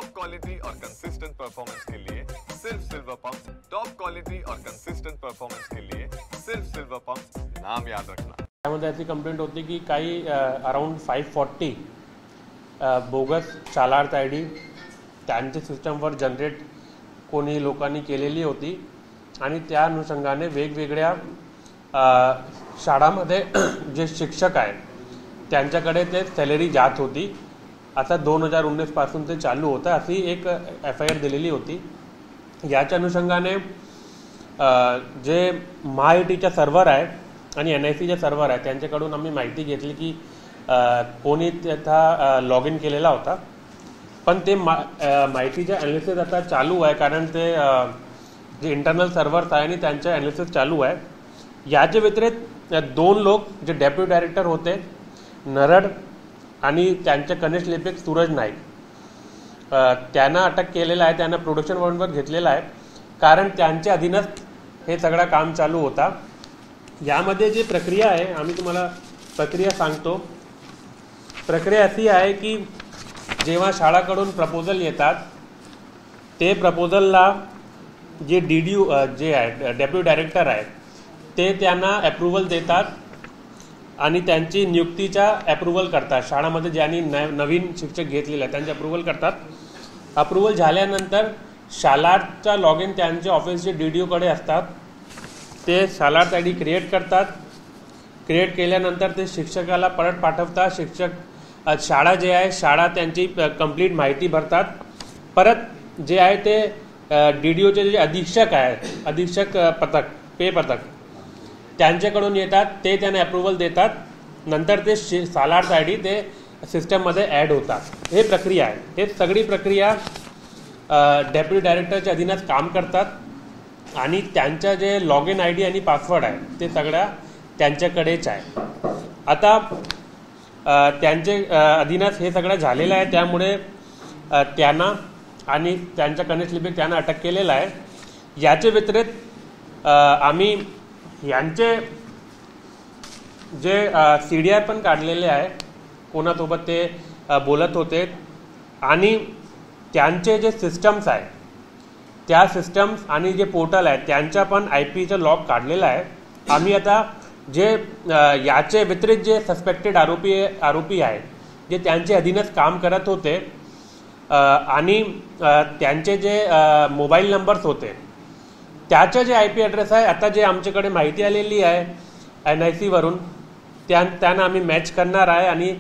Top quality और consistent performance के लिए सिर्फ सिल्वर पंप। टॉप क्वालिटी और कंसिस्टेंट परफॉर्मेंस के लिए सिर्फ सिल्वर पंप, नाम याद रखना। त्यामध्ये अशी कंप्लेंट होती की काही around 540 bogus Shalarth I D त्यांच्या सिस्टमवर जनरेट कोणी लोकांनी केलेली होती आणि त्या अनुषंगाने वेगवेगळ्या शाळांमध्ये जे शिक्षक आहेत त्यांच्याकडे ते सॅलरी जात होती। आता 2019 पासून ते चालू होतं अशी एक FIR दिलेली होती। याच्या अनुषंगाने जे MHAITच्या सर्व्हर आहेत आणि NICच्या सर्व्हर आहेत त्यांच्याकडून आम्ही माहिती घेतली की कोणी त्याचा लॉग इन केलेला होता, पण ते माहितीचं ॲनालिसिस आता चालू आहे कारण ते जे इंटरनल सर्व्हर्स आहे आणि त्यांचं ॲनालिसिस चालू आहे। याच्या व्यतिरिक्त 2 लोक जे डेप्युटी डायरेक्टर होते नरड आणि त्यांचे कनिष्ठ लिपिक सूरज नाईक त्यांना अटक केलेला आहे, त्यांना प्रोडक्शन वॉरंटवर घेतलेला आहे कारण त्यांच्या अधीनच हे सगळं काम चालू होता। यामध्ये जी प्रक्रिया आहे आम्ही तुम्हाला प्रक्रिया सांगतो। प्रक्रिया अशी आहे की जेव्हा शाळाकडून प्रपोजल येतात ते प्रपोजलला जे DDU जे आहे डेप्युटी डायरेक्टर आहेत ते त्यांना अप्रूव्हल देतात आणि त्यांची नियुक्तीचा अप्रूव्हल करतात। शाळामध्ये ज्यांनी नवीन शिक्षक घेतलेले आहेत त्यांचे अप्रूव्हल करतात। अप्रूव्हल झाल्यानंतर शालार्थचा लॉग इन त्यांच्या ऑफिसचे DDOकडे असतात। ते शालार्थ ID क्रिएट करतात। क्रिएट केल्यानंतर ते शिक्षकाला परत पाठवतात। शिक्षक शाळा जे आहे शाळा त्यांची कंप्लीट माहिती भरतात। परत जे आहे ते DDOचे जे अधीक्षक आहेत अधीक्षक पथक पे पथक त्यांच्याकडून येतात, ते त्यांना अप्रूव्हल देतात। नंतर ते शालार्थ ID ते सिस्टममध्ये ॲड होतात। हे प्रक्रिया आहे। हे सगळी प्रक्रिया डेप्युटी डायरेक्टरच्या अधीनच काम करतात आणि त्यांचं जे लॉग इन ID आणि पासवर्ड आहे ते सगळ्या त्यांच्याकडेच आहे। आता त्यांचे अधीनच हे सगळं झालेलं आहे, त्यामुळे त्यांना आणि त्यांच्या कनिष्ठ लिपिक त्यांना अटक केलेला आहे। याच्या व्यतिरिक्त आम्ही यांचे जे CDR पण काढलेले आहे कोणासोबत ते बोलत होते आणि त्यांचे जे सिस्टम्स आहे त्या सिस्टम्स आणि जे पोर्टल आहे त्यांचा पण IPचं लॉग काढलेला आहे। आम्ही आता जे याचे व्यतिरिक्त जे सस्पेक्टेड आरोपी आहे जे त्यांचे अधीनच काम करत होते आणि त्यांचे जे मोबाईल नंबर्स होते त्याचे जे IP ॲड्रेस आहे आता जे आमच्याकडे माहिती आलेली आहे NIC वरून त्यांना आम्ही मॅच करणार आहे आणि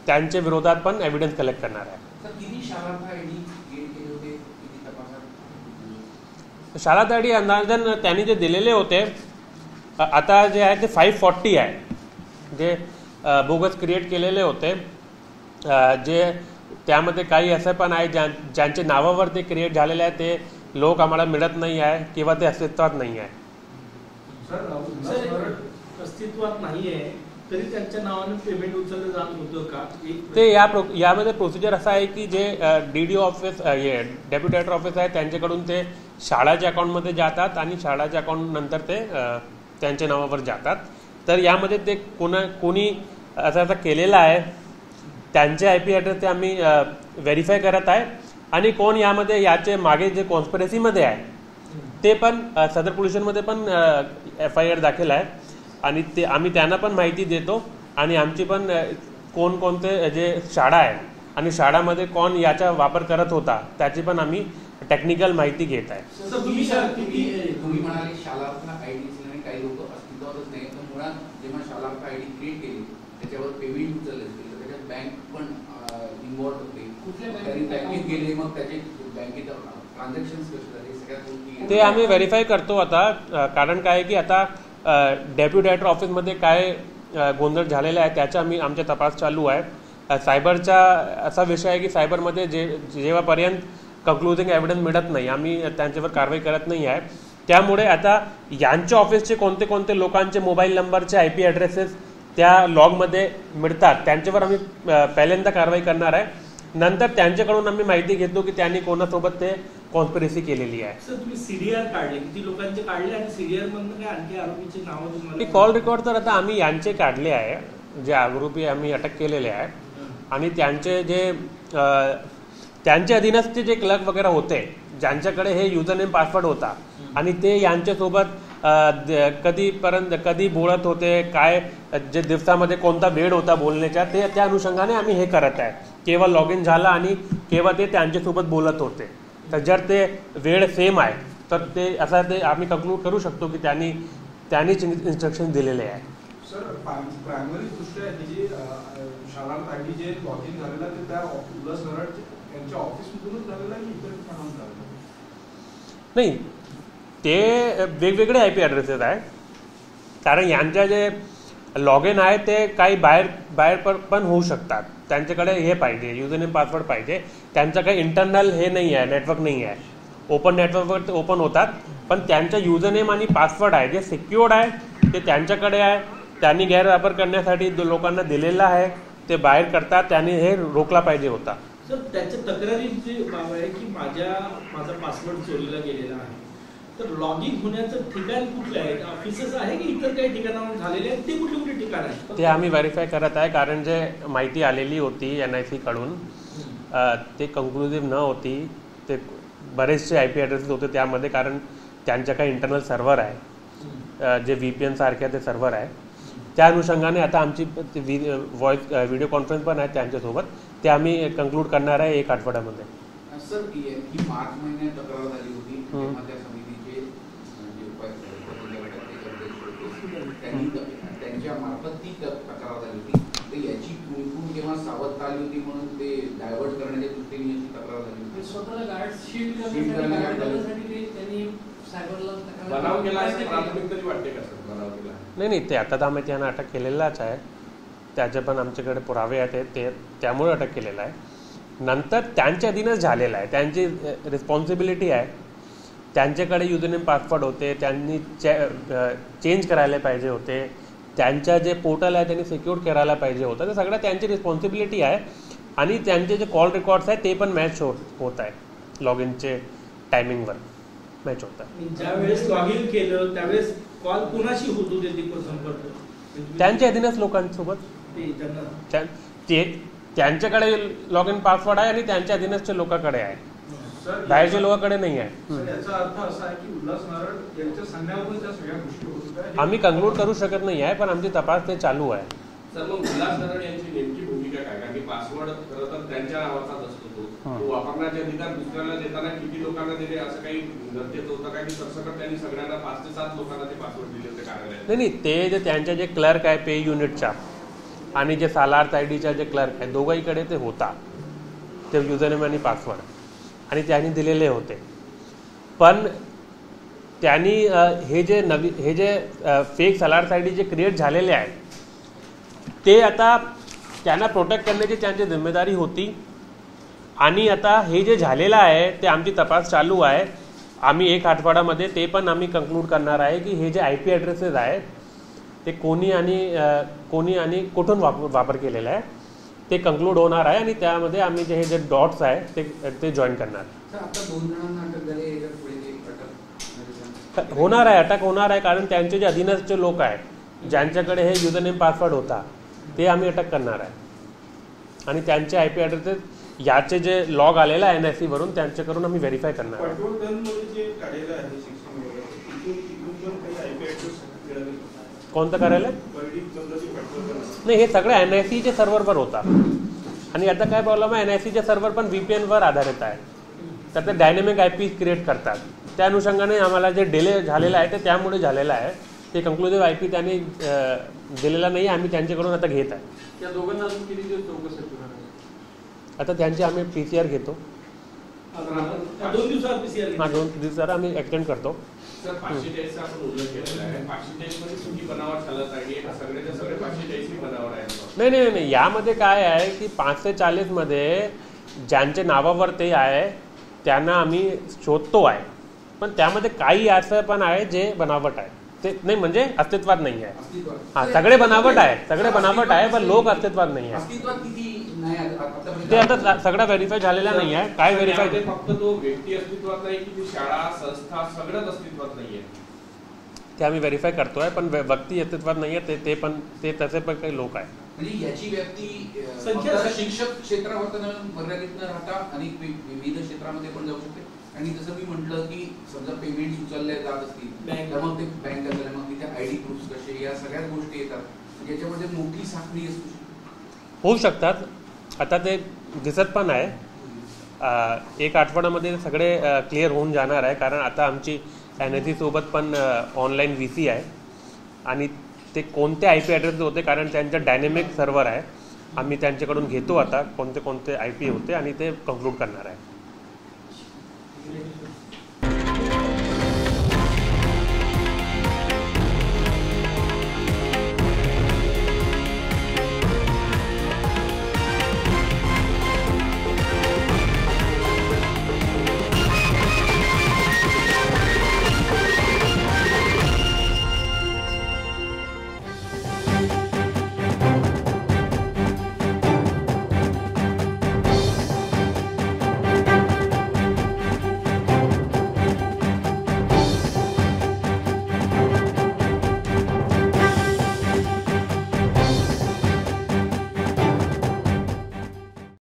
त्यांचे विरोधात पण एव्हिडन्स कलेक्ट करणार आहे। शालार्थ ID अंदाजन त्यांनी जे दिलेले होते आता जे आहे ते 540 आहे जे बोगस क्रिएट केलेले होते। जे त्यामध्ये काही असे पण आहे ज्यांचे नावावर ते क्रिएट झालेले आहे ते लोक आम्हाला मिळत नाही आहे किंवा ते अस्तित्वात नाही आहे। अस्तित्वात नाही आहे तरी त्यांच्या नावाने पेमेंट उचललं जात होतं का? ते यामध्ये प्रोसिजर असं आहे की जे DDO office deputy director office आहे त्यांच्याकडून ते शाळाच्या अकाउंटमध्ये जातात आणि शाळाच्या अकाउंट नंतर ते त्यांच्या नावावर जातात। तर यामध्ये ते कोणी असं केलेलं आहे त्यांचे IP ॲड्रेस ते आम्ही व्हेरीफाय करत आहे आणि कोण यामध्ये याचे मागे जे कॉन्स्पिरसीमध्ये आहे ते पण सदर पोलीस स्टेशनमध्ये पण FIR दाखल आहे आणि ते आम्ही त्यांना पण माहिती देतो आणि आमची पण कोणकोणते जे शाळा आहे आणि शाळामध्ये कोण याचा वापर करत होता त्याची पण आम्ही टेक्निकल माहिती घेत आहे। तुम्ही म्हणाले शालार्थ ID काही लोक अस्तित्वातच नाही, तर मुळात जेव्हा शालार्थ ID क्रिएट केली त्याच्यावर पेमेंट उचलले असतील तर त्याच्यात बँक पण इन्व्हॉल्व होते, कुठल्या बँकेत गेले मग त्याचे बँकेत ट्रान्झॅक्शन्स कसे झाले सगळ्यात गोष्टी ते आम्ही व्हेरीफाय करतो आता। कारण काय आहे की आता डेप्युटी डायरेक्टर ऑफिसमध्ये काय गोंधळ झालेला आहे त्याचा आमचा तपास चालू आहे। सायबरचा असा विषय आहे की सायबरमध्ये जेव्हापर्यंत कंक्लुजिंग एव्हिडन्स मिळत नाही आम्ही त्यांच्यावर कारवाई करत नाही आहे। त्यामुळे आता यांच्या ऑफिसचे कोणते कोणते लोकांचे मोबाईल नंबरचे IP ॲड्रेसेस त्या लॉगमध्ये मिळतात त्यांच्यावर आम्ही पहिल्यांदा कारवाई करणार आहे। नंतर त्यांच्याकडून आम्ही माहिती घेतो की त्यांनी कोणासोबत ते कॉन्स्पिरसी केलेली आहे। सर तुम्ही CDR काढले, किती लोकांचे काढले आणि CDR मधून काय आणखी आरोपीचे नाव तुम्हाला? कॉल रेकॉर्ड तर आता आम्ही यांचे काढले आहे जे आरोपी आम्ही अटक केलेले आहे आणि त्यांचे जे त्यांच्या अधीनस्थचे जे क्लर्क वगैरे होते ज्यांच्याकडे हे युजर नेम पासवर्ड होता आणि ते यांच्यासोबत कधी बोलत होते, काय जे दिवसामध्ये कोणता वेळ होता बोलण्याचा, ते त्या अनुषंगाने आम्ही हे करत आहे. केव्हा लॉग इन झाला आणि केव्हा ते त्यांच्यासोबत बोलत होते. तर जर ते वेळ सेम आहे तर ते आम्ही कंक्लूड करू शकतो की त्यांनीच इन्स्ट्रक्शन दिलेले आहे. सर, प्रायमरी दृष्ट्या ही जी शालार्थ आयडी जे लॉग इन झालेला ते त्या उल्हास नरड यांच्या ऑफिसमधूनच झालेला की इतर ठिकाणाहून झालेला? नाही, ते वेगवेगळे IP ॲड्रेसेस आहे. कारण यांच्या जे लॉग इन आहे ते काही बाहेर पण होऊ शकतात. त्यांच्याकडे हे पाहिजे, युजर नेम पासवर्ड पाहिजे. त्यांचं काही इंटरनल हे नाही आहे, नेटवर्क नाही आहे. ओपन नेटवर्कवर ते ओपन होतात, पण त्यांचं युजर नेम आणि पासवर्ड आहे जे सिक्युअर्ड आहे ते त्यांच्याकडे आहे. त्यांनी गैरवापर करण्यासाठी लोकांना दिलेला आहे, ते बाहेर करतात. त्यांनी हे रोखला पाहिजे होता. सर, त्याच्या तक्रारीची बाब आहे की माझा पासवर्ड चोरीला गेलेला आहे. तर लॉग इन होण्याचं ठिकाण कुठलं आहे? ऑफिसेस आहे की इतर काही ठिकाणावर झालेले आहेत? ते कुठले कुठले ठिकाण आहे ते आम्ही व्हेरीफाय करत आहे. कारण जे माहिती आलेली होती NIC कडून ते कन्क्लुसिव्ह न होती. ते बरेचसे IP ॲड्रेसेस होते त्यामध्ये. कारण त्यांच्या काही इंटरनल सर्व्हर आहे जे VPN सारखे ते सर्व्हर आहे. त्या अनुषंगाने आता आमची व्हिडिओ कॉन्फरन्स पण आहे त्यांच्यासोबत. ते आम्ही कंक्लूड करणार आहे 1 आठवड्यामध्ये. सर, ही मार्च महिन्यात तक्रार झाली होती त्या समितीचे जे त्यांच्या मार्फत ती तक्रार झाली होती. तर याची कुणकुण केव्हा सावधता आली होती म्हणून ते डायव्हर्ट करण्याच्या दृष्टीने याची तक्रार झाली होती. स्वतःला गार्ड शील्ड करण्यासाठी त्यांनी सायबरला बनाव केला आहे प्राथमिक तरी वाटते का सर? बनाव केला नाही, ते आता आम्ही त्यांना अटक केलेलाच आहे. त्याचे पण आमच्याकडे पुरावे आहेत, ते त्यामुळे अटक केलेला आहे. नंतर त्यांच्या अधीनच झालेला आहे. त्यांची रिस्पॉन्सिबिलिटी आहे. त्यांच्याकडे युजरनेम पासवर्ड होते, त्यांनी चेंज करायला पाहिजे होते. त्यांच्या जे पोर्टल आहे त्यांनी सिक्युअर करायला पाहिजे होतं. ते सगळं त्यांची रिस्पॉन्सिबिलिटी आहे. आणि त्यांचे जे कॉल रेकॉर्ड्स आहेत ते पण मॅच होत आहे. लॉग इनचे टायमिंगवर मॅच होत आहे. ज्यावेळेस लॉग इन केलं त्यावेळेस कॉल कुणाशी होत होते संपर्क? त्यांच्या अधीनच लोकांसोबत. त्यांच्याकडे लॉग इन पासवर्ड आहे आणि त्यांच्या अधीनच लोकांकडे आहे, बाहेरच्या लोकांकडे नाही आहे. याचा अर्थ असा आहे की उल्हास नरड यांच्या सांगण्यावरून त्या सगळ्या गोष्टी होत आहेत. आम्ही कंक्लूड करू शकत नाही आहे, पण आमची तपास ते चालू आहे. सर, मग उल्हास नरड यांची नेमकी भूमिका काय? कारण की पासवर्ड खरं तर त्यांच्या नावाचाच असतो. तो वापरण्याचे अधिकार दुसऱ्याला देताना किती लोकांना दिले असं काही गरजेचं होतं का की सरसकट त्यांनी सगळ्यांना 5 ते 7 लोकांना ते पासवर्ड दिले होते कार्यालयात? नाही, ते जे त्यांच्या जे क्लर्क आहे पे युनिटच्या आणि जे सालार्थ आयडीच्या जे क्लर्क आहे दोघांकडे ते होता ते युजरनेम आणि पासवर्ड, आणि त्यांनी दिलेले होते. पण त्यांनी हे जे फेक सालार्थ आयडी जे क्रिएट झालेले आहेत ते आता त्यांना प्रोटेक्ट करण्याची त्यांची जिम्मेदारी होती. आणि आता हे जे झालेलं आहे ते आमची तपास चालू आहे. आम्ही 1 आठवड्यामध्ये ते पण आम्ही कंक्लूड करणार आहे की हे जे IP ॲड्रेसेस आहेत ते कोणी आणि कुठून वापर केलेला आहे ते कंक्लूड होणार आहे. आणि त्यामध्ये आम्ही हे जे डॉट्स आहे ते जॉईन करणार. आता 2 जणांना अटक झाली, याच्या पुढे अटक होणार आहे. अटक होणार आहे कारण त्यांचे जे अधीनस्थचे लोक आहेत ज्यांच्याकडे हे युजरनेम पासवर्ड होता ते आम्ही अटक करणार आहे. आणि त्यांचे IP ॲड्रेसेस याचे जे लॉग आलेला आहे NIC वरून त्यांच्याकडून आम्ही व्हेरीफाय करणार आहे. कोणतं कार्यालय? नाही, हे सगळं NICच्या सर्व्हरवर होता. आणि आता काय प्रॉब्लेम आहे, NICचे सर्व्हर पण VPNवर आधारित आहे. तर ते डायनेमिक IP क्रिएट करतात. त्या अनुषंगाने आम्हाला जे डिले झालेला आहे ते त्यामुळे झालेला आहे. ते कंक्लुसिव्ह IP त्यांनी दिलेला नाही, आम्ही त्यांच्याकडून आता घेत आहे. त्या दोघांना अजून किती दिवस चौकशी करणार? आता त्यांची आम्ही PCR घेतो. 2 दिवसात PCR हां, 2 दिवसात आम्ही एक्सटेंड करतो. सर, 543 चा आपण उल्लेख केलेला आहे. 543 मध्ये कुठली बनावट चालत आहे? सगळेच्या सगळे 543 ही बनावट आहे? नाही, यामध्ये काय आहे की 540 मध्ये ज्यांच्या नावावर ते आहे त्यांना आम्ही शोधतो आहे. पण त्यामध्ये काही असं पण आहे जे बनावट आहे. ते नाही म्हणजे अस्तित्वात नाही आहे. हां, सगळे बनावट आहे पण लोक अस्तित्वात नाही आहे. ते आता सगळं व्हेरीफाय झालेला नाही आहे. काय व्हेरीफाय? फक्त तो व्यक्ती अस्तित्वात नाही की ती शाळा संस्था सगळंच अस्तित्वात नाहीये ते आम्ही व्हेरीफाय करतोय. पण व्यक्ती अस्तित्वात नाही आहे ते तसे पण काही लोक आहेत. म्हणजे याची व्याप्ती संख्या- फक्त शिक्षक क्षेत्रावर मर्यादित न राहता अनेक विविध क्षेत्रामध्ये पण जाऊ शकते. आणि जसं मी म्हटलं की समजा पेमेंट उचलल्या जात असतील तर मग ते बँक झालं, मग तिथे आयडी प्रूफ कसे, या सगळ्याच गोष्टी येतात. याच्यामध्ये मोठी साखळी असू शकते, होऊ शकतात. आता ते दिसत पण आहे. एक आठवड्यामध्ये सगळे क्लिअर होऊन जाणार आहे, कारण आता आमची NSE सोबत पण ऑनलाईन VC आहे आणि ते कोणते IP ॲड्रेस होते, कारण त्यांचं डायनेमिक सर्व्हर आहे. आम्ही त्यांच्याकडून घेतो आता कोणते IP होते आणि ते कंक्लूड करणार आहे.